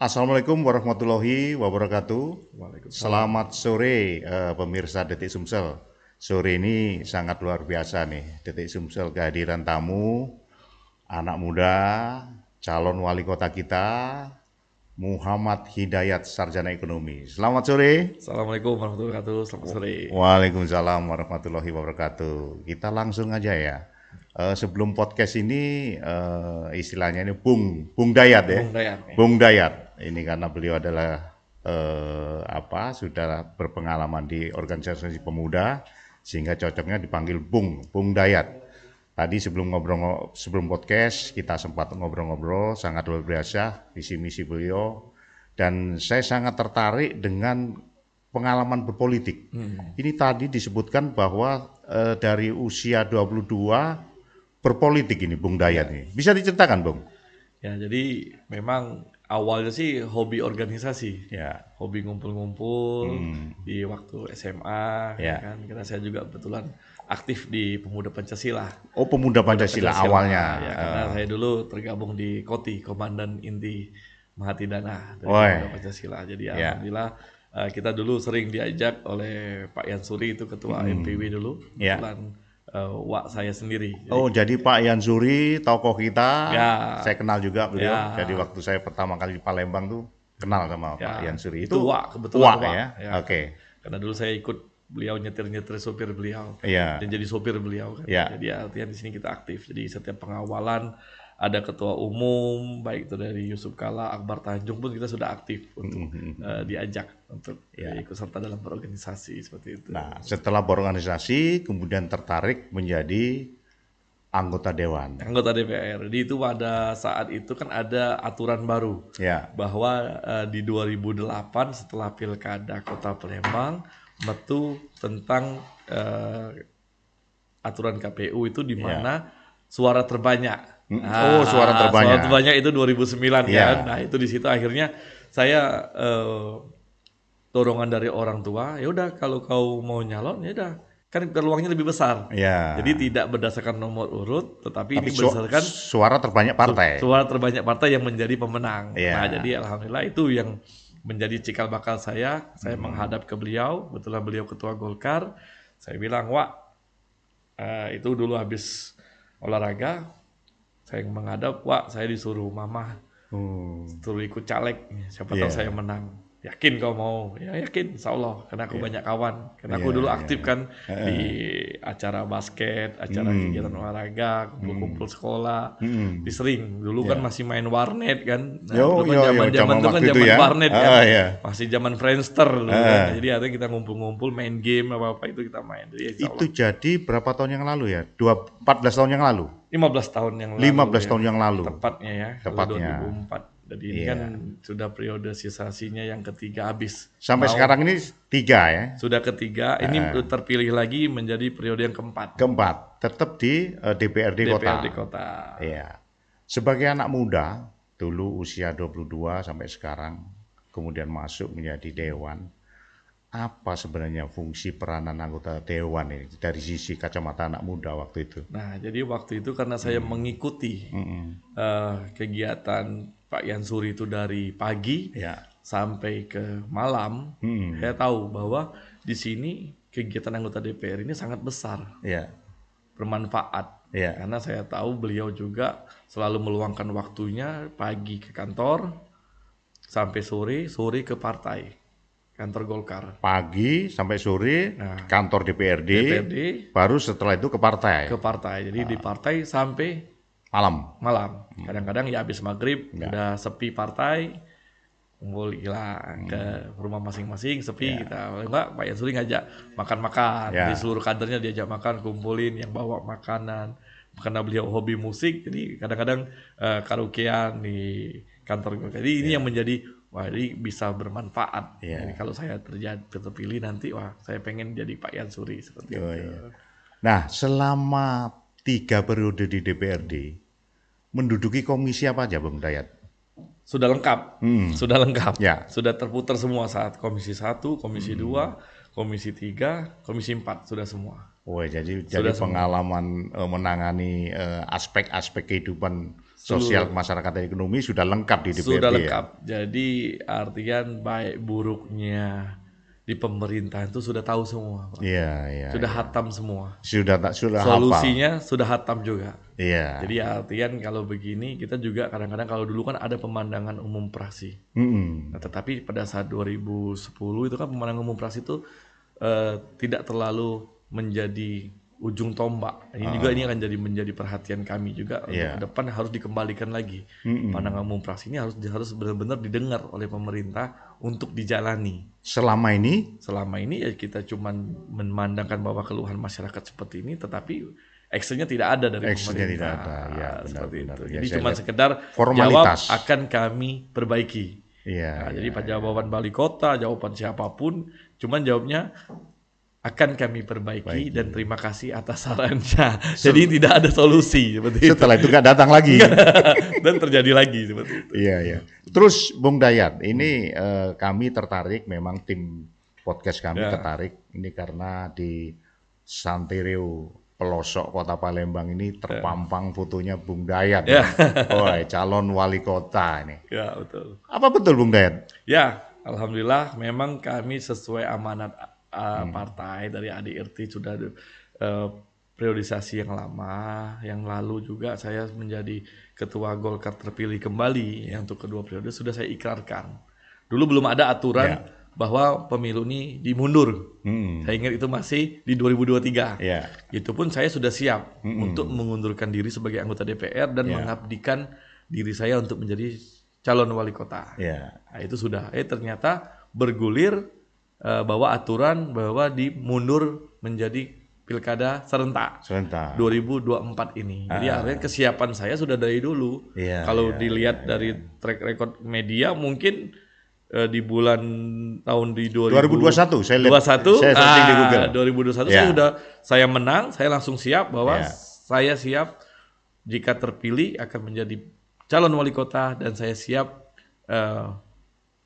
Assalamualaikum warahmatullahi wabarakatuh. Waalaikumsalam. Selamat sore pemirsa Detik Sumsel. Sore ini sangat luar biasa nih. Detik Sumsel kehadiran tamu, anak muda, calon wali kota kita, Muhammad Hidayat Sarjana Ekonomi. Selamat sore. Assalamualaikum warahmatullahi wabarakatuh. Selamat sore. Waalaikumsalam warahmatullahi wabarakatuh. Kita langsung aja ya. Sebelum podcast ini istilahnya ini Bung Dayat ya. Bung Dayan. Bung Dayat. Ini karena beliau adalah sudah berpengalaman di organisasi pemuda sehingga cocoknya dipanggil Bung Dayat. Tadi sebelum podcast kita sempat ngobrol-ngobrol sangat luar biasa visi misi beliau dan saya sangat tertarik dengan pengalaman berpolitik. Ini tadi disebutkan bahwa dari usia 22 berpolitik ini Bung Dayat ini. Bisa diceritakan, Bung? Ya, jadi memang awalnya sih hobi organisasi. Ya. Hobi ngumpul-ngumpul di waktu SMA, Ya. kan. Karena saya juga kebetulan aktif di Pemuda Pancasila. Oh, Pemuda Pancasila awalnya. Ya, karena saya dulu tergabung di KOTI, Komandan Inti Mahatidana dari Oi. Pemuda Pancasila. Jadi Ya. alhamdulillah kita dulu sering diajak oleh Pak Yansuri, itu ketua MPW dulu. Ya. Kebetulan wak saya sendiri. Oh, jadi Pak Yansuri, tokoh kita, Ya. saya kenal juga beliau. Ya. Jadi waktu saya pertama kali di Palembang tuh kenal sama Ya, Pak Yansuri. itu Wak, kebetulan Wak. ya? Ya. Oke. Karena dulu saya ikut beliau nyetir sopir beliau. Iya. Dan jadi sopir beliau kan. Ya. Jadi artinya di sini kita aktif. Jadi setiap pengawalan ada ketua umum, baik itu dari Yusuf Kala, Akbar Tanjung pun kita sudah aktif untuk diajak untuk ikut serta dalam berorganisasi seperti itu. Nah, setelah berorganisasi, kemudian tertarik menjadi anggota dewan. Anggota DPR. Jadi itu pada saat itu kan ada aturan baru. Ya. Bahwa di 2008 setelah Pilkada Kota Palembang metu tentang aturan KPU itu di mana suara terbanyak. Suara terbanyak. Suara terbanyak itu 2009 Ya. kan. Nah, itu di situ akhirnya saya dorongan dari orang tua, ya udah kalau kau mau nyalon ya udah, kan peluangnya lebih besar. Ya. Jadi tidak berdasarkan nomor urut, tetapi ini Tapi berdasarkan suara terbanyak partai. suara terbanyak partai yang menjadi pemenang. Ya. Nah, jadi alhamdulillah itu yang menjadi cikal bakal saya. Saya menghadap ke beliau, kebetulan beliau ketua Golkar. Saya bilang, Wak, itu dulu habis olahraga, saya menghadap, Wak, saya disuruh mama, suruh ikut caleg, siapa tahu saya menang. Yakin kau mau? Ya yakin, insya Allah. Karena aku banyak kawan. Karena aku dulu aktif kan di acara basket, acara kegiatan olahraga, kumpul-kumpul sekolah. Sering. Dulu kan masih main warnet kan. Nah, dulu kan zaman itu kan waktu itu zaman ya. warnet kan. Ya. Masih zaman Friendster dulu kan. Jadi artinya kita ngumpul-ngumpul main game apa-apa itu kita main. Jadi insya Allah. Itu jadi berapa tahun yang lalu ya? 14 tahun yang lalu? 15 tahun yang lalu. 15 tahun yang lalu. Tepatnya ya. Tepatnya. 2004. Jadi ini kan sudah periode sisasinya yang ketiga habis. Sampai sekarang ini 3 ya? Sudah ketiga, ini terpilih lagi menjadi periode yang keempat. Keempat, tetap di DPRD Kota. DPRD Kota. Iya. Sebagai anak muda, dulu usia 22 sampai sekarang, kemudian masuk menjadi dewan. Apa sebenarnya fungsi peranan anggota dewan ini dari sisi kacamata anak muda waktu itu? Nah, jadi waktu itu karena saya mengikuti kegiatan Pak Yansuri itu dari pagi sampai ke malam, saya tahu bahwa di sini kegiatan anggota DPR ini sangat besar, bermanfaat. Karena saya tahu beliau juga selalu meluangkan waktunya pagi ke kantor sampai sore ke partai. Kantor Golkar. Pagi sampai sore kantor DPRD, baru setelah itu ke partai. Ke partai. Jadi di partai sampai malam. Kadang-kadang ya habis maghrib udah sepi partai, kumpul ke rumah masing-masing sepi kita. Enggak, Pak Yansuri ngajak makan-makan. Di seluruh kadernya diajak makan, kumpulin yang bawa makanan. Karena beliau hobi musik, jadi kadang-kadang karaokean di kantor Golkar. Jadi ini yang menjadi ini bisa bermanfaat. Jadi kalau saya terpilih nanti, saya pengen jadi Pak Yansuri seperti itu. Nah, selama 3 periode di DPRD, menduduki komisi apa aja, Bung Dayat? Sudah lengkap, sudah lengkap. Ya. Sudah terputar semua saat komisi 1, komisi 2, komisi 3, komisi 4, sudah semua. Jadi pengalaman menangani aspek-aspek kehidupan sosial masyarakat dan ekonomi sudah lengkap di DPRD sudah ya. lengkap. Jadi artian baik buruknya di pemerintahan itu sudah tahu semua, Pak. Iya, iya. Sudah iya. hatam semua. Sudah hafal. Solusinya sudah hatam juga. Iya. Jadi artian kalau begini kita juga kadang-kadang kalau dulu kan ada pemandangan umum prasi. Mm-mm. Nah, tetapi pada saat 2010 itu kan pemandangan umum prasi itu tidak terlalu menjadi ujung tombak. Ini akan menjadi perhatian kami juga untuk Iya. ke depan harus dikembalikan lagi. Pandangan umum prasi ini harus benar-benar didengar oleh pemerintah untuk dijalani. Selama ini Selama ini ya kita cuma memandangkan bahwa keluhan masyarakat seperti ini, tetapi actionnya tidak ada dari actionnya pemerintah. tidak ada. Ya, benar, Seperti benar. itu. Ya, Jadi saya cuma lihat sekedar formalitas. jawab akan kami perbaiki. Iya. Nah, iya. jadi pada jawaban Bali Kota, jawaban siapapun, cuman jawabnya akan kami perbaiki dan terima kasih atas sarannya. Jadi tidak ada solusi seperti itu. Setelah itu nggak datang lagi. Dan terjadi lagi seperti itu. Iya, iya. Terus Bung Dayat, ini kami tertarik, memang tim podcast kami Ya. tertarik ini karena di Santiriu pelosok kota Palembang ini terpampang fotonya Bung Dayat. Ya. Wah, calon wali kota ini. Ya, betul. Apa betul Bung Dayat? Ya, alhamdulillah memang kami sesuai amanat partai dari ADRT sudah periodisasi yang lama. Yang lalu juga saya menjadi ketua Golkar terpilih kembali ya, untuk kedua periode sudah saya ikrarkan. Dulu belum ada aturan bahwa pemilu ini dimundur. Saya ingat itu masih di 2023. Ya. Itu pun saya sudah siap untuk mengundurkan diri sebagai anggota DPR dan mengabdikan diri saya untuk menjadi calon wali kota. Ya. Nah, itu sudah. Ternyata bergulir bahwa aturan bahwa dimundur menjadi pilkada serentak. Sebentar. 2024 ini. Jadi artinya kesiapan saya sudah dari dulu. Iya, Kalau iya, dilihat dari track record media mungkin di bulan tahun di 2021 saya lihat. 2021, Saya searching di Google. 2021 Ya. saya menang, saya langsung siap bahwa Ya. saya siap jika terpilih akan menjadi calon wali kota dan saya siap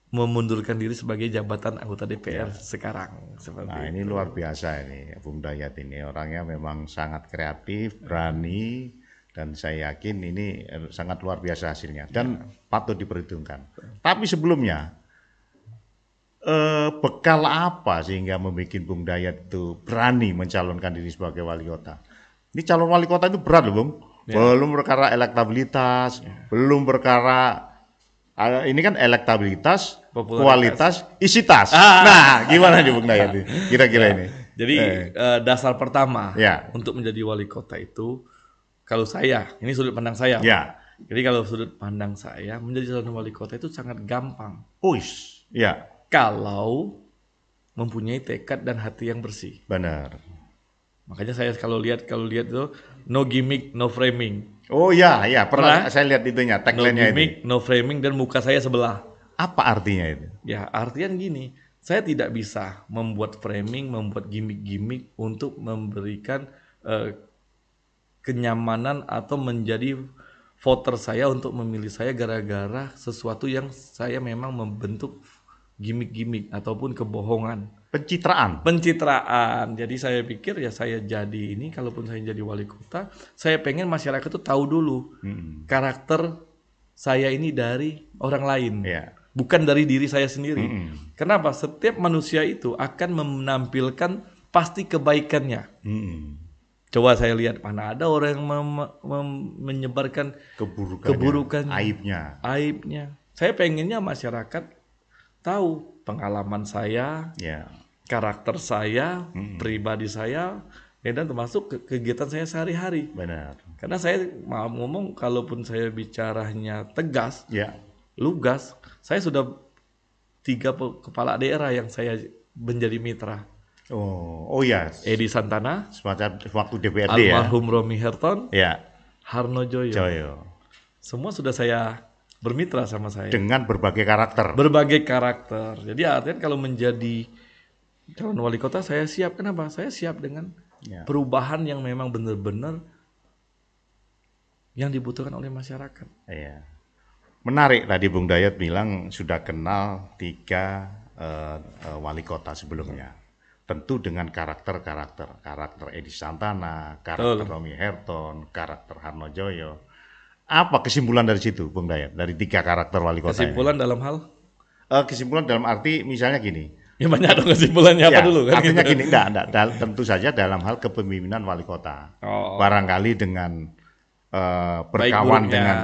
memundurkan diri sebagai jabatan anggota DPR sekarang. Seperti Nah, ini luar biasa ini Bung Dayat ini, orangnya memang sangat kreatif, berani, dan saya yakin ini sangat luar biasa hasilnya dan patut diperhitungkan. Tapi sebelumnya bekal apa sehingga membuat Bung Dayat itu berani mencalonkan diri sebagai wali kota? Ini calon wali kota itu berat loh, Bung. Belum perkara elektabilitas, belum perkara ini kan elektabilitas, kualitas, isi tas. Nah, gimana nih Bung Dayat ini? Kira-kira ini. Jadi dasar pertama Ya. untuk menjadi wali kota itu, kalau saya, ini sudut pandang saya. Ya. Jadi kalau sudut pandang saya, menjadi calon wali kota itu sangat gampang. Uish. Ya, Kalau mempunyai tekad dan hati yang bersih. benar. Makanya saya kalau lihat itu no gimmick, no framing. Oh ya, ya pernah saya lihat itunya, No tagline-nya gimmick, itu. no framing dan muka saya sebelah. Apa artinya itu? Ya, artian gini, saya tidak bisa membuat framing, membuat gimmick-gimmick untuk memberikan kenyamanan atau menjadi voter saya untuk memilih saya gara-gara sesuatu yang saya memang membentuk gimmick-gimmick ataupun kebohongan. Pencitraan. Jadi saya pikir ya saya jadi ini, kalaupun saya jadi wali kota, saya pengen masyarakat itu tahu dulu karakter saya ini dari orang lain. Ya. Bukan dari diri saya sendiri. Kenapa? Setiap manusia itu akan menampilkan pasti kebaikannya. Coba saya lihat mana ada orang yang menyebarkan keburukannya, aibnya. Saya pengennya masyarakat tahu pengalaman saya, karakter saya, pribadi saya, dan termasuk kegiatan saya sehari-hari. Benar. Karena saya mau ngomong, kalaupun saya bicaranya tegas, lugas, saya sudah 3 kepala daerah yang saya menjadi mitra. Oh ya. Edi Santana, Semacam waktu DPRD almarhum Romi Herton, ya. Harno Joyo. Semua sudah saya bermitra sama saya. Dengan berbagai karakter. Berbagai karakter. Jadi artinya kalau menjadi calon wali kota saya siap. Kenapa? Saya siap dengan perubahan yang memang benar-benar yang dibutuhkan oleh masyarakat. Iya. Menarik tadi Bung Dayat bilang sudah kenal 3 wali kota sebelumnya. Tentu dengan karakter Edi Santana, karakter Romi Herton, karakter Harno Joyo. Apa kesimpulan dari situ, Bung Dayat? Dari 3 karakter wali kota ini? Kesimpulan dalam hal? Kesimpulan dalam arti misalnya gini. Ya banyak dong kesimpulannya apa Ya, dulu kan artinya gitu. gini, tentu saja dalam hal kepemimpinan wali kota. Oh, Barangkali dengan baik berkawan buruknya dengan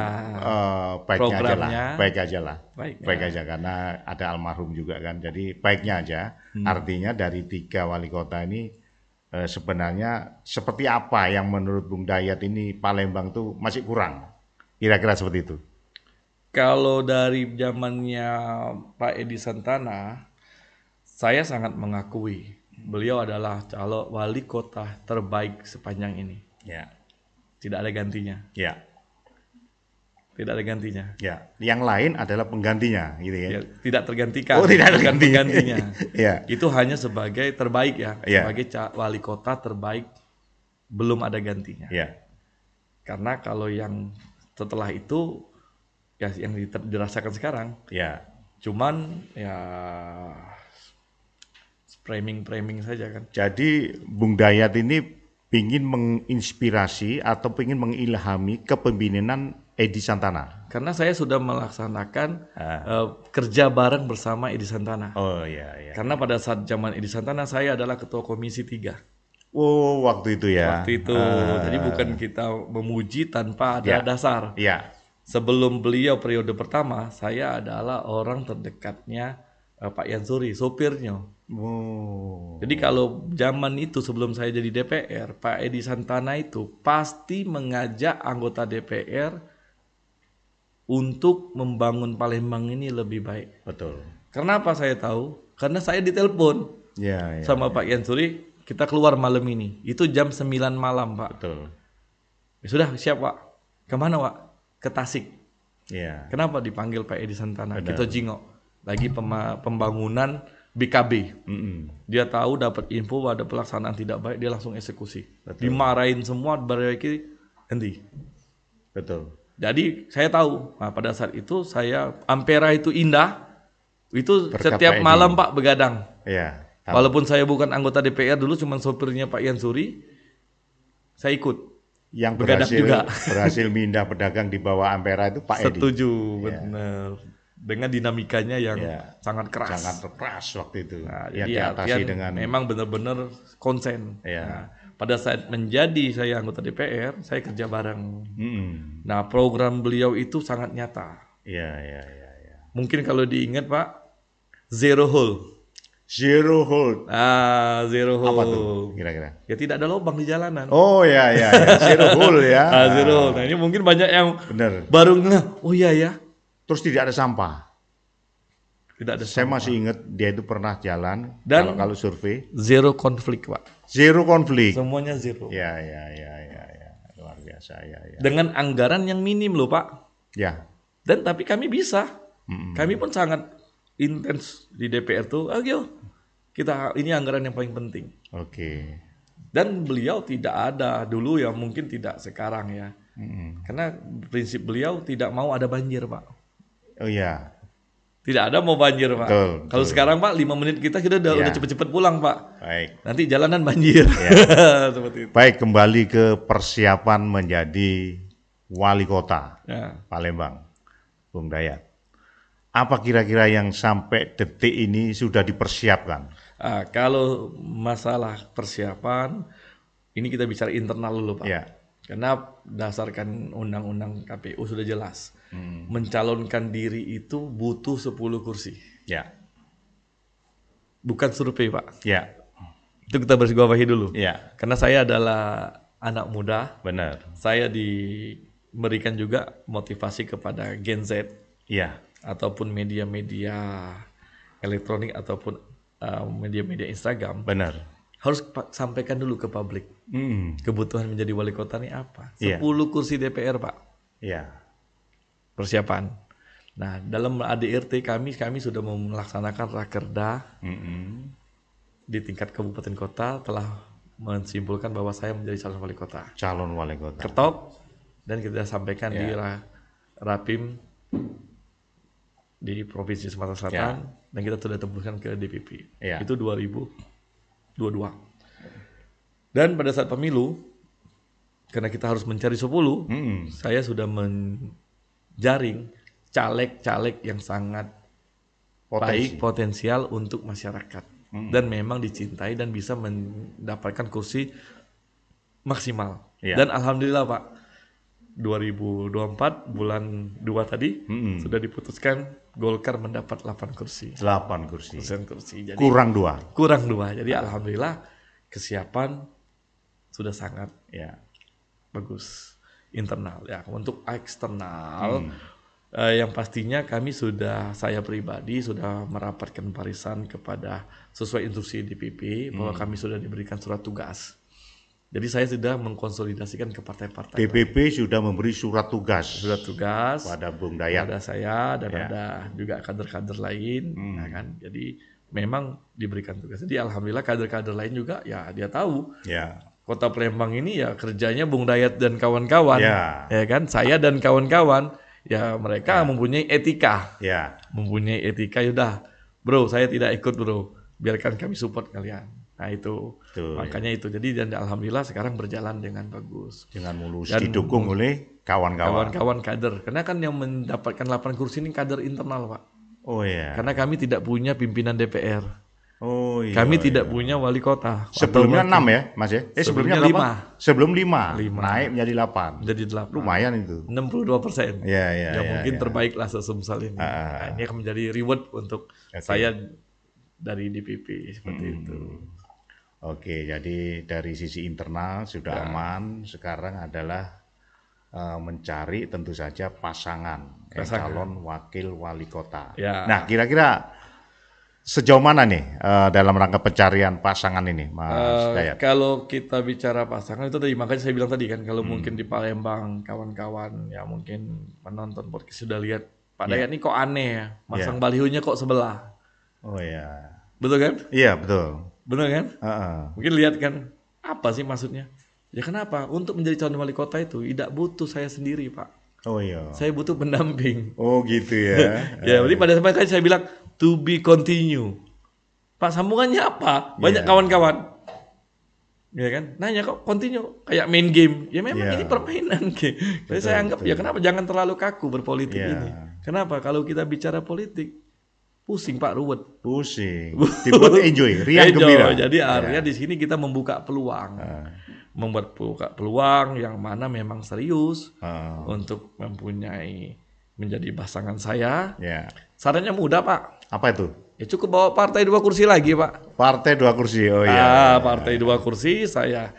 baiknya aja lah, programnya. baik aja lah, Baiknya. baik aja karena ada almarhum juga kan, jadi baiknya aja. Artinya dari 3 wali kota ini sebenarnya seperti apa yang menurut Bung Dayat ini Palembang tuh masih kurang, kira-kira seperti itu. Kalau dari zamannya Pak Edi Santana, saya sangat mengakui beliau adalah calon wali kota terbaik sepanjang ini. Ya, Tidak ada gantinya. ya, Tidak ada gantinya. ya. Yang lain adalah penggantinya, gitu ya. Ya, tidak tergantikan. Oh, tidak bukan tergantinya. penggantinya. Ya, Itu hanya sebagai terbaik ya, Ya. sebagai wali kota terbaik, belum ada gantinya. ya, Karena kalau yang setelah itu ya yang dirasakan sekarang, ya. cuman ya framing saja kan. Jadi Bung Dayat ini ingin menginspirasi atau ingin mengilhami kepemimpinan Edi Santana. Karena saya sudah melaksanakan Ah. kerja bareng bersama Edi Santana. Oh ya, ya. Karena pada saat zaman Edi Santana saya adalah ketua komisi 3 Oh, waktu itu ya. waktu itu. Jadi bukan kita memuji tanpa ada Ya. dasar. Ya, Sebelum beliau periode pertama, saya adalah orang terdekatnya Pak Yansuri, sopirnya. oh, Jadi kalau zaman itu sebelum saya jadi DPR, Pak Edi Santana itu pasti mengajak anggota DPR untuk membangun Palembang ini lebih baik. betul. Kenapa saya tahu? Karena saya ditelepon Ya, ya, sama Pak Yansuri, kita keluar malam ini. Itu jam 9 malam, Pak. betul. Ya sudah, siap, Pak. Kemana, Pak? Ke Tasik. Ya, Kenapa dipanggil Pak Edi Santana? Benar. Kita jingok. Lagi pembangunan BKB. mm-mm. Dia tahu dapat info ada pelaksanaan tidak baik, dia langsung eksekusi. Dimarahin semua, berbaiki henti. Betul. Jadi saya tahu, nah, pada saat itu saya Ampera itu indah, itu Berkat setiap Pak Edi. malam Pak begadang. Ya, Walaupun saya bukan anggota DPR dulu, cuma sopirnya Pak Yansuri, saya ikut. yang Begadang berhasil juga. berhasil mindah pedagang di bawah Ampera itu Pak Edi. Setuju, benar. Dengan dinamikanya yang Ya. sangat keras. Sangat keras waktu itu. Nah, Ya, jadi diatasi artian dengan memang benar-benar konsen. Ya. Nah, pada saat menjadi saya anggota DPR, saya kerja bareng. mm-mm. Nah, program beliau itu sangat nyata. Ya, ya, ya, ya. Mungkin kalau diingat Pak, Zero Hole. Zero hold. Zero Hole. Apa tuh kira-kira? Ya tidak ada lubang di jalanan. Oh ya, ya, ya. Zero hole ya. Zero Hole. Nah, ini mungkin banyak yang Bener. baru ngeh, oh iya ya. Terus tidak ada sampah. Tidak ada Saya sampah. masih ingat dia itu pernah jalan Dan- kalau survei Zero konflik, Pak. zero konflik. Semuanya zero. Ya, ya, ya, ya, ya. Luar biasa ya, ya. Dengan anggaran yang minim loh, Pak. Ya. Dan tapi kami bisa. Mm-mm. Kami pun sangat intens di DPR tuh. Ayo, kita ini anggaran yang paling penting. Oke. Dan beliau tidak ada dulu ya, mungkin tidak sekarang ya. Mm-mm. Karena prinsip beliau tidak mau ada banjir, Pak. Oh ya. Tidak ada mau banjir, Pak. Betul, Kalau betul. sekarang, Pak, 5 menit kita Ya. udah cepet-cepet pulang, Pak. Baik. Nanti jalanan banjir. Ya. Seperti itu. Baik, kembali ke persiapan menjadi wali kota Ya. Palembang, Bung Dayat. Apa kira-kira yang sampai detik ini sudah dipersiapkan? Kalau masalah persiapan, ini kita bicara internal dulu, Pak. Ya. Karena berdasarkan undang-undang KPU sudah jelas. Mencalonkan diri itu butuh 10 kursi. Ya. Bukan survei, Pak. Ya. Itu kita bergawahi dulu. Ya. Karena saya adalah anak muda, Benar. saya diberikan juga motivasi kepada Gen Z Ya. ataupun media-media elektronik ataupun media-media Instagram. Benar. Harus sampaikan dulu ke publik. Kebutuhan menjadi wali kota ini apa? Iya. 10 kursi DPR, Pak. Ya. Persiapan. Nah, dalam ADRT kami sudah melaksanakan rakerda Mm-mm. di tingkat kabupaten kota, telah menyimpulkan bahwa saya menjadi calon wali kota. Calon wali kota. Ketok, dan kita sampaikan di Ya. Rapim di Provinsi Sumatera Selatan, dan kita sudah tembuskan ke DPP. Ya. Itu 2022. Dan pada saat pemilu, karena kita harus mencari 10, saya sudah menjaring caleg-caleg yang sangat baik, potensial untuk masyarakat. Dan memang dicintai dan bisa mendapatkan kursi maksimal. Dan alhamdulillah Pak, 2024 bulan 2 tadi sudah diputuskan Golkar mendapat 8 kursi. 8 kursi. Jadi, kurang 2. Kurang 2. Jadi alhamdulillah kesiapan sudah sangat bagus internal ya. Untuk eksternal yang pastinya saya pribadi sudah merapatkan barisan kepada sesuai instruksi DPP bahwa kami sudah diberikan surat tugas. Jadi saya sudah mengkonsolidasikan ke partai-partai. DPP sudah memberi surat tugas pada Bung Dayat, pada saya dan ada juga kader-kader lain, ya kan. Jadi memang diberikan tugas. Jadi alhamdulillah kader-kader lain juga ya dia tahu. Kota Palembang ini ya kerjanya Bung Dayat dan kawan-kawan, ya kan. Saya dan kawan-kawan ya mereka mempunyai etika, mempunyai etika. Yaudah, bro, saya tidak ikut bro, biarkan kami support kalian. Nah itu, makanya itu. Jadi dan alhamdulillah sekarang berjalan dengan bagus. Dengan mulus dan didukung oleh kawan-kawan kader. Karena kan yang mendapatkan 8 kursi ini kader internal Pak. Oh iya. Karena kami tidak punya pimpinan DPR. Oh iya. Kami tidak punya wali kota. Sebelumnya 6 ya Mas ya? Sebelumnya 5. Sebelum 5. Naik menjadi 8. Jadi 8. Lumayan itu. 62%. Ya mungkin terbaik lah sesumsal ini. Nah, ini akan menjadi reward untuk saya dari DPP seperti itu. Oke, jadi dari sisi internal sudah aman. Sekarang adalah mencari tentu saja pasangan calon wakil wali kota. Nah, kira-kira sejauh mana nih dalam rangka pencarian pasangan ini, Mas Dayat? Kalau kita bicara pasangan itu tadi, makanya saya bilang tadi kan, kalau mungkin di Palembang kawan-kawan ya mungkin penonton podcast sudah lihat Pak Dayat ini kok aneh ya, masang balihonya kok sebelah. Oh ya. Betul kan? Iya betul. Benar kan? Mungkin lihat kan, apa sih maksudnya? Ya kenapa? Untuk menjadi calon wali kota itu tidak butuh saya sendiri Pak. Oh iya. Saya butuh pendamping. Oh gitu ya. Ya, jadi pada saat saya bilang to be continue. Pak, sambungannya apa? Banyak kawan-kawan. Ya kan? Nanya kok continue kayak main game. Ya memang ini permainan game. Jadi saya anggap ya kenapa jangan terlalu kaku berpolitik ini. Kenapa? Kalau kita bicara politik pusing Pak, ruwet. Pusing. Dibuat enjoy, riang gembira. Jadi artinya di sini kita membuka peluang. Membuka peluang yang mana memang serius untuk menjadi pasangan saya. Sarannya mudah Pak. Apa itu? Ya cukup bawa partai 2 kursi lagi Pak. Partai 2 kursi, oh iya. Partai 2 kursi, saya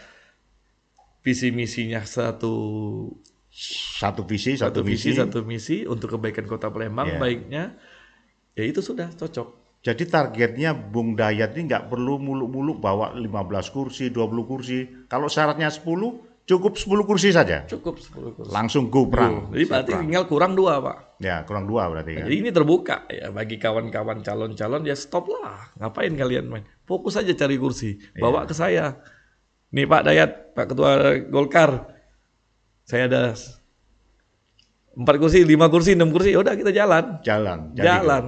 visi misinya satu visi, satu misi untuk kebaikan Kota Palembang, baiknya. Ya itu sudah cocok. Jadi targetnya Bung Dayat ini nggak perlu muluk-muluk bawa 15 kursi, 20 kursi. Kalau syaratnya 10, cukup 10 kursi saja. Cukup 10 kursi. Langsung go perang. Jadi berarti tinggal kurang 2 Pak. Ya kurang 2 berarti kan. Jadi ini terbuka ya bagi kawan-kawan calon-calon, ya stop lah. Ngapain kalian main? Fokus aja cari kursi. Bawa ke saya. Nih Pak Dayat, Pak Ketua Golkar. Saya ada 4 kursi, 5 kursi, 6 kursi, ya udah kita jalan.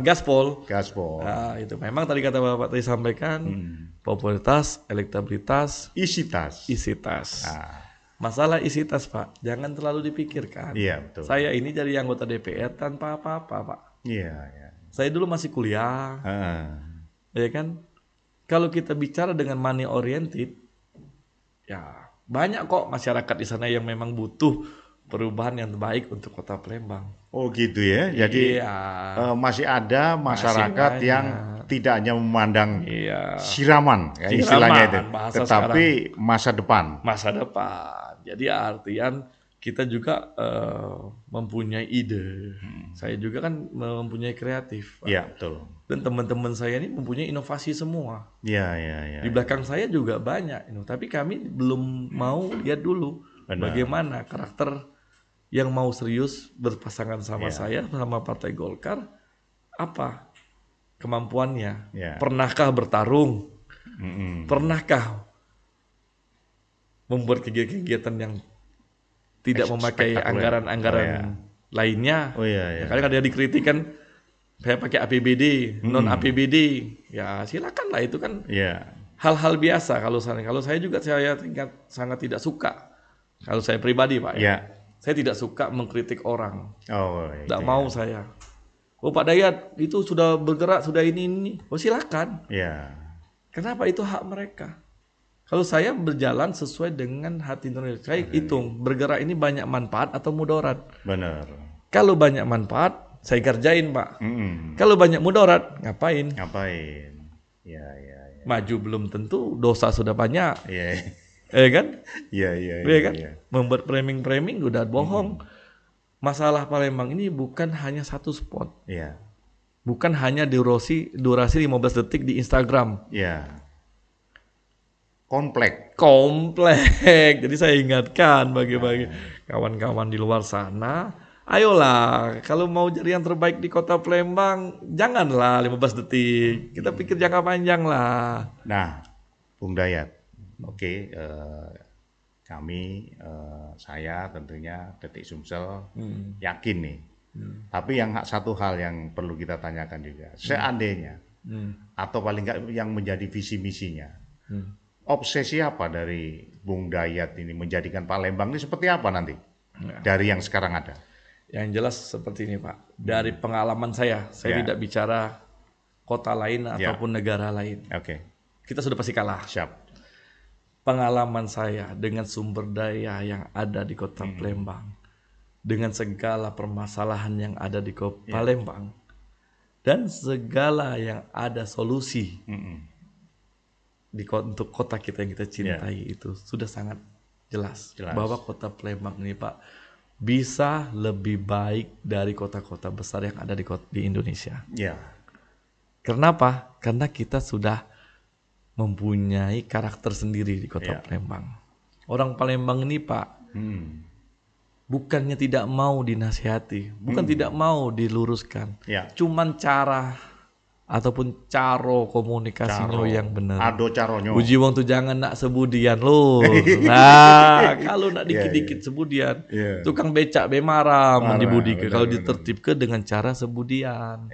Gaspol. Nah, itu memang tadi kata Bapak tadi sampaikan, popularitas, elektabilitas, isitas. Masalah isitas Pak, jangan terlalu dipikirkan. Iya, betul. Saya ini jadi anggota DPR tanpa apa-apa Pak. Iya. Saya dulu masih kuliah. Ya kan? Kalau kita bicara dengan money oriented, ya banyak kok masyarakat di sana yang memang butuh perubahan yang terbaik untuk Kota Palembang. Oh gitu ya. Jadi masih ada masyarakat yang tidak hanya memandang siraman, ya, istilahnya itu, tetapi masa depan. Jadi artian kita juga mempunyai ide. Saya juga kan mempunyai kreatif. Iya betul. Dan teman-teman saya ini mempunyai inovasi semua. Iya. Di belakang saya juga banyak, tapi kami belum mau lihat dulu bagaimana karakter yang mau serius berpasangan sama saya, sama Partai Golkar, apa kemampuannya? Pernahkah bertarung? Pernahkah membuat kegiatan yang tidak memakai anggaran-anggaran lainnya? Kadang ada dikritik kan, saya pakai APBD, non APBD, ya silakan lah, itu kan hal-hal biasa. Kalau saya juga sangat tidak suka Kalau saya pribadi Pak ya, Ya. saya tidak suka mengkritik orang. Oh, Tidak itu mau saya. Oh Pak Dayat itu sudah bergerak, sudah ini. Oh silakan. ya. Kenapa itu hak mereka? Kalau saya berjalan sesuai dengan hati nurani, saya hitung bergerak ini banyak manfaat atau mudarat. Benar. Kalau banyak manfaat, saya kerjain Pak. Mm-mm. Kalau banyak mudarat, ngapain? Ngapain? Ya, ya, ya. Maju belum tentu, dosa sudah banyak. Ya, Kan? ya, ya, Iya kan? ya. Membuat framing-framing udah bohong. Masalah Palembang ini bukan hanya satu spot. Ya, Bukan hanya durasi 15 detik di Instagram. ya. Komplek. Komplek. Jadi saya ingatkan bagi kawan-kawan di luar sana, ayolah kalau mau jadi yang terbaik di kota Palembang, janganlah 15 detik. Kita pikir jangka panjang lah. Nah, Bung Dayat, oke, kami, saya tentunya Detik Sumsel yakin nih. Tapi satu hal yang perlu kita tanyakan juga, seandainya atau paling nggak yang menjadi visi misinya, obsesi apa dari Bung Dayat ini menjadikan Palembang ini seperti apa nanti dari yang sekarang ada? Yang jelas seperti ini Pak, dari pengalaman saya tidak bicara kota lain ataupun negara lain. Oke, Kita sudah pasti kalah. siap. Pengalaman saya dengan sumber daya yang ada di kota Palembang, dengan segala permasalahan yang ada di kota Palembang, dan segala yang ada solusi untuk kota kita yang kita cintai itu sudah sangat jelas bahwa kota Palembang ini Pak bisa lebih baik dari kota-kota besar yang ada di Indonesia. Ya, Kenapa? Karena kita sudah mempunyai karakter sendiri di kota Palembang. Orang Palembang ini Pak, bukannya tidak mau dinasihati, bukan tidak mau diluruskan, cuman cara ataupun caro komunikasinya yang benar. Ado caronyo. Uji wong tuh jangan nak sebudian lo. Nah, kalau nak dikit-dikit sebudian, tukang becak be marah mendibudike kalau ditertibke dengan cara sebudian.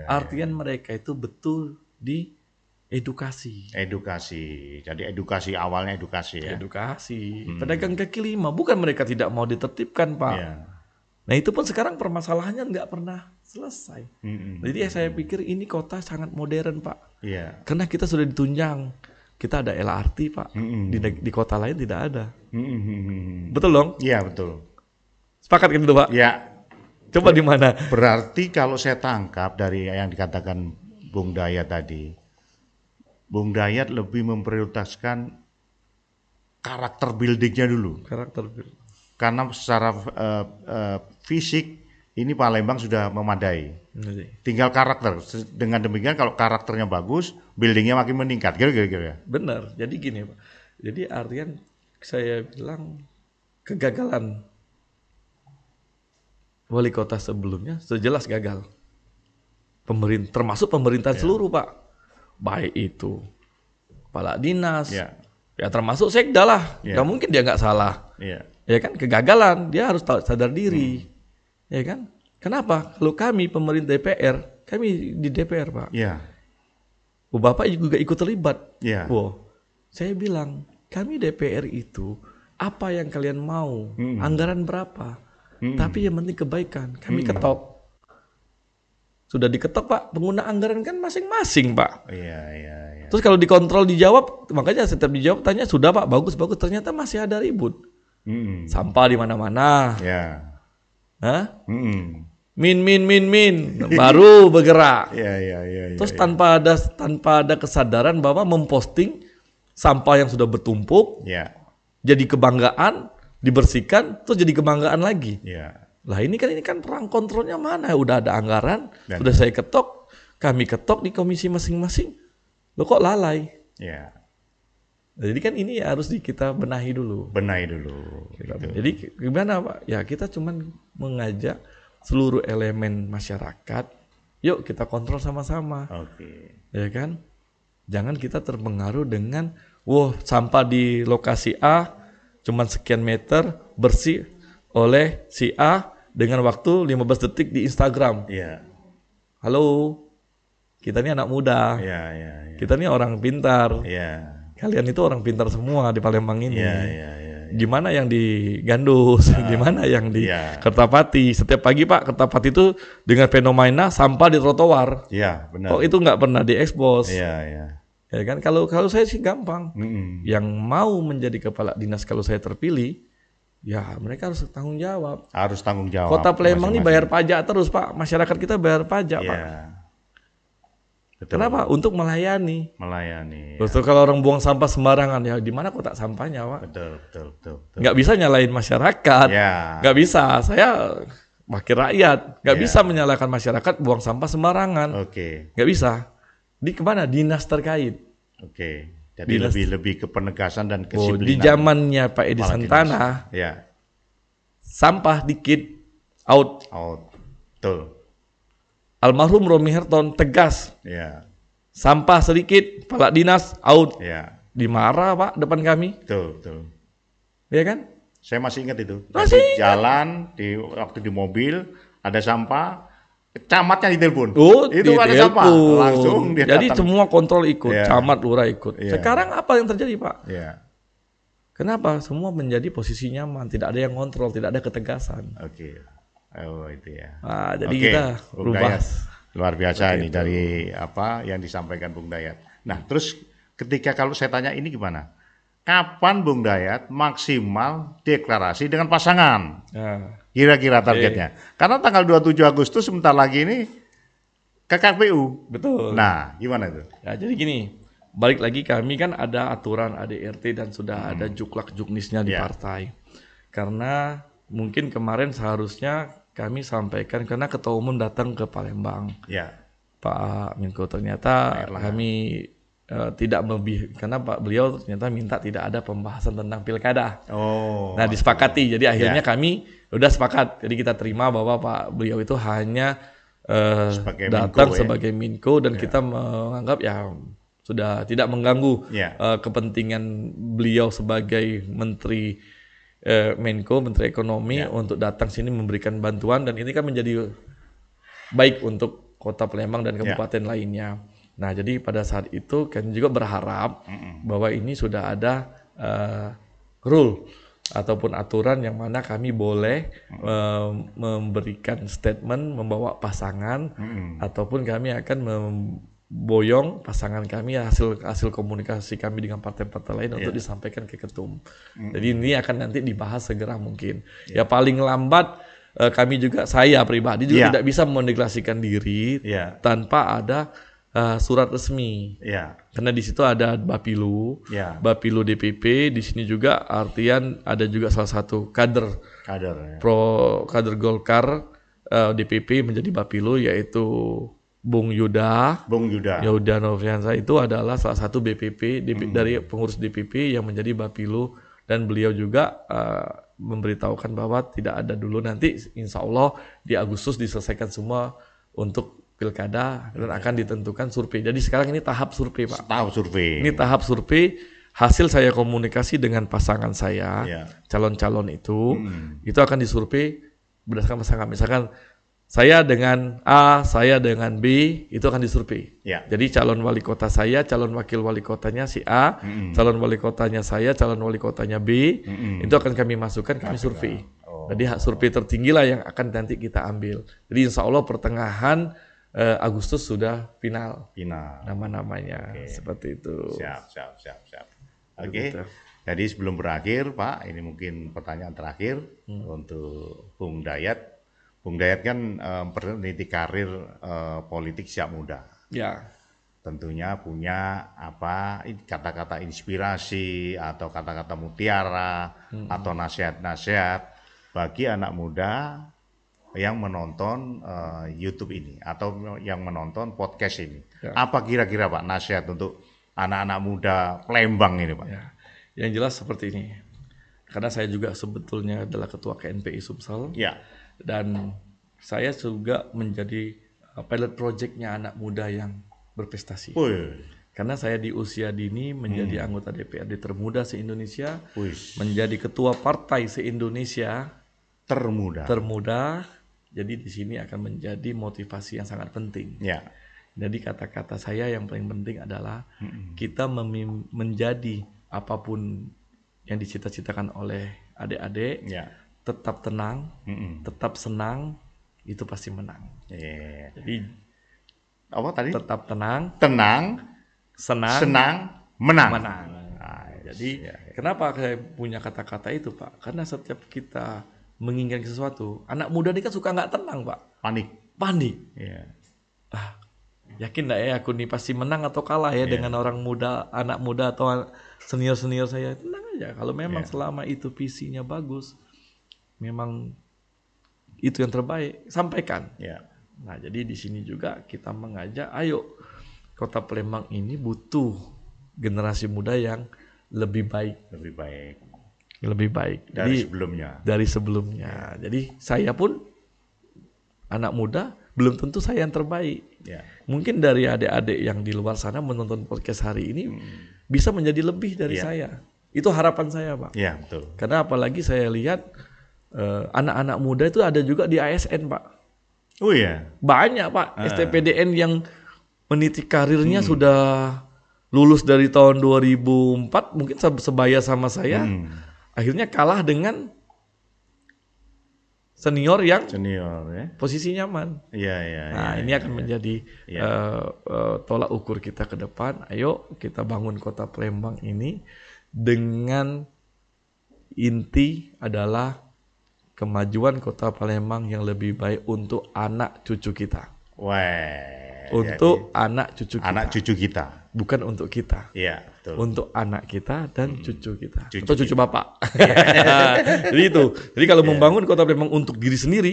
Artian mereka itu betul di edukasi. Jadi edukasi awalnya edukasi ya. Edukasi. Pedagang kaki lima bukan mereka tidak mau ditertibkan Pak. Nah itu pun sekarang permasalahannya nggak pernah selesai. Jadi saya pikir ini kota sangat modern Pak. Karena kita sudah ditunjang. Kita ada LRT Pak. Di kota lain tidak ada. Betul dong? Iya betul. Sepakat gitu Pak? Ya. Coba di mana? Berarti kalau saya tangkap dari yang dikatakan Bung Dayat tadi, Bung Dayat lebih memprioritaskan karakter buildingnya dulu. Karakter building. Karena secara fisik ini Palembang sudah memadai. Tinggal karakter. Dengan demikian kalau karakternya bagus, buildingnya makin meningkat. Kira-kira. Benar. Jadi gini Pak. Jadi artian saya bilang kegagalan wali kota sebelumnya sejelas gagal. Termasuk pemerintahan seluruh Pak. Baik itu kepala dinas, ya termasuk sekda lah. Gak mungkin dia nggak salah. Ya kan kegagalan, dia harus sadar diri. Ya kan? Kenapa? Kalau kami pemerintah DPR, kami di DPR Pak. Bapak juga ikut terlibat. Saya bilang, kami DPR itu apa yang kalian mau, anggaran berapa, tapi yang penting kebaikan. Kami ketok. Sudah diketok Pak, pengguna anggaran kan masing-masing Pak. Terus kalau dikontrol dijawab, makanya setiap dijawab tanya sudah Pak, bagus, ternyata masih ada ribut. Sampah di mana-mana. Min, baru bergerak. Terus tanpa ada kesadaran bahwa memposting sampah yang sudah bertumpuk, jadi kebanggaan, dibersihkan, terus jadi kebanggaan lagi. Lah ini kan perang kontrolnya mana? Udah ada anggaran, sudah saya ketok, kami ketok di komisi masing-masing. Lo kok lalai? Jadi kan ini harus kita benahi dulu. Gitu. Jadi gimana Pak? Ya kita cuman mengajak seluruh elemen masyarakat, yuk kita kontrol sama-sama. Ya kan? Jangan kita terpengaruh dengan, sampah di lokasi A cuman sekian meter bersih oleh si A dengan waktu 15 detik di Instagram. Halo, kita ini anak muda. Kita ini orang pintar. Kalian itu orang pintar semua di Palembang ini. Gimana yang di Gandus, gimana yang di iya. Kertapati. Setiap pagi Pak, Kertapati itu dengan fenomena sampah di trotoar. Iya, benar. Kok itu nggak pernah diekspos? Iya, iya. Ya kan, kalau saya sih gampang. Mm-mm. Yang mau menjadi kepala dinas kalau saya terpilih, ya mereka harus tanggung jawab. Harus tanggung jawab. Kota Palembang ini masing-masing. bayar pajak terus Pak, masyarakat kita bayar pajak Iya. Pak. Betul. Kenapa? Untuk melayani. Melayani. Betul, kalau orang buang sampah sembarangan, ya di mana kotak sampahnya Pak? Betul. Nggak bisa nyalain masyarakat, Ya. nggak bisa. Saya wakil rakyat, nggak Ya. bisa menyalahkan masyarakat buang sampah sembarangan, Oke. nggak bisa. Di kemana? Dinas terkait. Oke. Jadi Dinas- lebih ke penegasan dan Oh, kedisiplinan. di zamannya Pak Edi Kepala Santana, Ya. sampah dikit, out. Oh, betul. Almarhum Romi Herton tegas, Ya. sampah sedikit, kepala dinas, out. Ya. Dimarah Pak depan kami, Betul. ya kan? Saya masih ingat itu. Masih Jadi jalan waktu di mobil ada sampah, camatnya ditelepon. Oh, Itu ada ditelepon. sampah, langsung dia Jadi datang. semua kontrol ikut, Iya. camat lurah ikut. Iya. Sekarang apa yang terjadi Pak? Ya. Kenapa? Semua menjadi posisi nyaman, tidak ada yang kontrol, tidak ada ketegasan. Oke. Oh, itu ya. Nah, jadi Oke, kita Bung rubah. Dayat. Luar biasa Seperti ini itu. dari apa yang disampaikan Bung Dayat. Nah, terus ketika kalau saya tanya ini gimana? Kapan Bung Dayat maksimal deklarasi dengan pasangan? Nah, Kira-kira targetnya. Karena tanggal 27 Agustus sebentar lagi ini ke KPU. betul. Nah, gimana itu? Nah, jadi gini, balik lagi kami kan ada aturan ADRT dan sudah ada juklak-juknisnya di Ya. partai. Karena mungkin kemarin seharusnya kami sampaikan karena ketua umum datang ke Palembang. Ya. Pak Menko ternyata kami tidak karena Pak beliau ternyata minta tidak ada pembahasan tentang pilkada. Oh. Nah disepakati, jadi akhirnya kami udah sepakat. Jadi kita terima bahwa Pak beliau itu hanya Sebagai datang Menko, ya. sebagai Menko dan kita menganggap ya sudah tidak mengganggu Ya. kepentingan beliau sebagai Menteri Menko, Menteri Ekonomi untuk datang sini memberikan bantuan dan ini kan menjadi baik untuk Kota Palembang dan kabupaten lainnya. Nah, jadi pada saat itu kami juga berharap bahwa ini sudah ada rule ataupun aturan yang mana kami boleh memberikan statement, membawa pasangan ataupun kami akan memboyong pasangan kami hasil komunikasi kami dengan partai-partai lain untuk disampaikan ke ketum. Jadi ini akan nanti dibahas segera mungkin. Ya paling lambat kami juga, saya pribadi juga tidak bisa mendeklarasikan diri tanpa ada surat resmi. Karena di situ ada Bapilu, Bapilu DPP, di sini juga artian ada juga salah satu kader ya. kader Golkar DPP menjadi Bapilu yaitu Bung Yuda. Yuda Noviansa itu adalah salah satu BPP dari pengurus DPP yang menjadi Bapilu dan beliau juga memberitahukan bahwa tidak ada dulu, nanti insya Allah di Agustus diselesaikan semua untuk pilkada dan akan ditentukan survei. Jadi sekarang ini tahap survei Pak. Ini tahap survei, hasil saya komunikasi dengan pasangan saya, calon-calon itu akan disurvei berdasarkan pasangan. Misalkan saya dengan A, saya dengan B, itu akan disurvei. Jadi calon wali kota saya, calon wakil wali kotanya si A, calon wali kotanya saya, calon wali kotanya B, itu akan kami masukkan, kami survei. Jadi survei tertinggi lah yang akan nanti kita ambil. Jadi insya Allah pertengahan Agustus sudah final nama-namanya. Seperti itu. Siap. Oke. Jadi sebelum berakhir Pak, ini mungkin pertanyaan terakhir untuk Bung Dayat. Bung Dayat kan meniti karir politik sejak muda. Ya. Tentunya punya kata-kata inspirasi atau kata-kata mutiara atau nasihat-nasihat bagi anak muda yang menonton YouTube ini atau yang menonton podcast ini. Apa kira-kira Pak nasihat untuk anak-anak muda Palembang ini Pak? Ya. Yang jelas seperti ini. Karena saya juga sebetulnya adalah ketua KNPI Sumsel. Dan saya juga menjadi pilot projectnya anak muda yang berprestasi. Karena saya di usia dini menjadi anggota DPRD termuda se-Indonesia, menjadi ketua partai se-Indonesia termuda. Jadi di sini akan menjadi motivasi yang sangat penting. Jadi kata-kata saya yang paling penting adalah kita menjadi apapun yang dicita-citakan oleh adik-adik, Ya. tetap tenang, tetap senang, itu pasti menang. Iya. Jadi Apa tadi? tetap tenang, Tenang, senang, senang, menang. menang. Nah, jadi kenapa saya punya kata-kata itu, Pak? Karena setiap kita menginginkan sesuatu, anak muda ini kan suka nggak tenang, Pak. Panik. Panik. Iya. Yakin nggak ya aku nih pasti menang atau kalah ya dengan orang muda, anak muda atau senior-senior saya? Tenang aja. Kalau memang selama itu visinya bagus, memang itu yang terbaik, sampaikan. Ya. Nah, jadi di sini juga kita mengajak, ayo Kota Palembang ini butuh generasi muda yang lebih baik, Lebih baik lebih baik dari Jadi, sebelumnya. dari sebelumnya. Jadi saya pun anak muda belum tentu saya yang terbaik. Ya. Mungkin dari adik-adik yang di luar sana menonton podcast hari ini bisa menjadi lebih dari saya. Itu harapan saya, Pak. Iya, betul. Karena apalagi saya lihat anak-anak muda itu ada juga di ASN, Pak. Oh iya. Banyak, Pak, STPDN yang meniti karirnya sudah lulus dari tahun 2004, mungkin sebaya sama saya. Akhirnya kalah dengan senior yang Senior ya. posisi nyaman. Iya, iya. Nah, ini akan menjadi tolak ukur kita ke depan. Ayo kita bangun Kota Palembang ini dengan inti adalah kemajuan Kota Palembang yang lebih baik untuk anak cucu kita. Wah. Untuk anak cucu kita. Anak cucu kita. Bukan untuk kita. Iya, betul. Untuk anak kita dan cucu kita. Cucu Atau cucu bapak. Jadi itu. Jadi kalau membangun Kota Palembang untuk diri sendiri,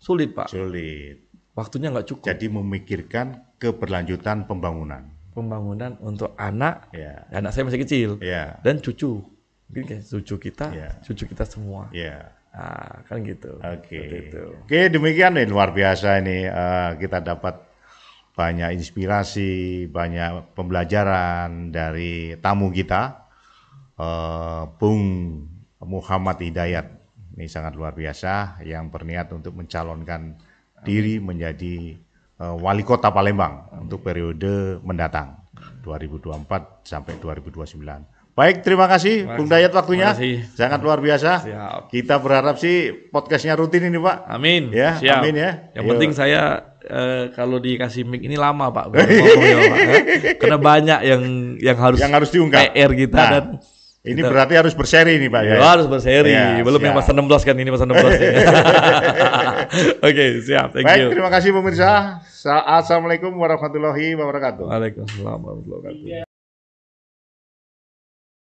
sulit, Pak. Sulit. Waktunya nggak cukup. Jadi memikirkan keberlanjutan pembangunan. Pembangunan untuk anak, Ya. anak saya masih kecil, Ya. dan cucu. Mungkin kayak cucu kita, Ya. cucu kita semua. Ya. Nah, kan gitu. Oke. Seperti itu. Oke, demikian nih luar biasa ini kita dapat banyak inspirasi, banyak pembelajaran dari tamu kita, Bung Muhammad Hidayat. Ini sangat luar biasa yang berniat untuk mencalonkan diri menjadi wali kota Palembang untuk periode mendatang 2024 sampai 2029. Baik, terima kasih Bung Dayat waktunya. Terima kasih. Sangat luar biasa. Siap. Kita berharap sih podcastnya rutin ini, Pak. Amin. Ya, Siap. amin ya. Yang Yuk. penting saya kalau dikasih mic ini lama, Pak. Baru ngomongnya, Pak. Karena banyak yang harus diungkap. PR kita Nah, dan ini berarti harus berseri nih, Pak ya. harus berseri. Ya, Belum yang siap. pasal 16 kan, ini pasal 16 ya. Oke, siap. Thank Baik, you. terima kasih pemirsa. Assalamualaikum warahmatullahi wabarakatuh. Waalaikumsalam warahmatullahi wabarakatuh.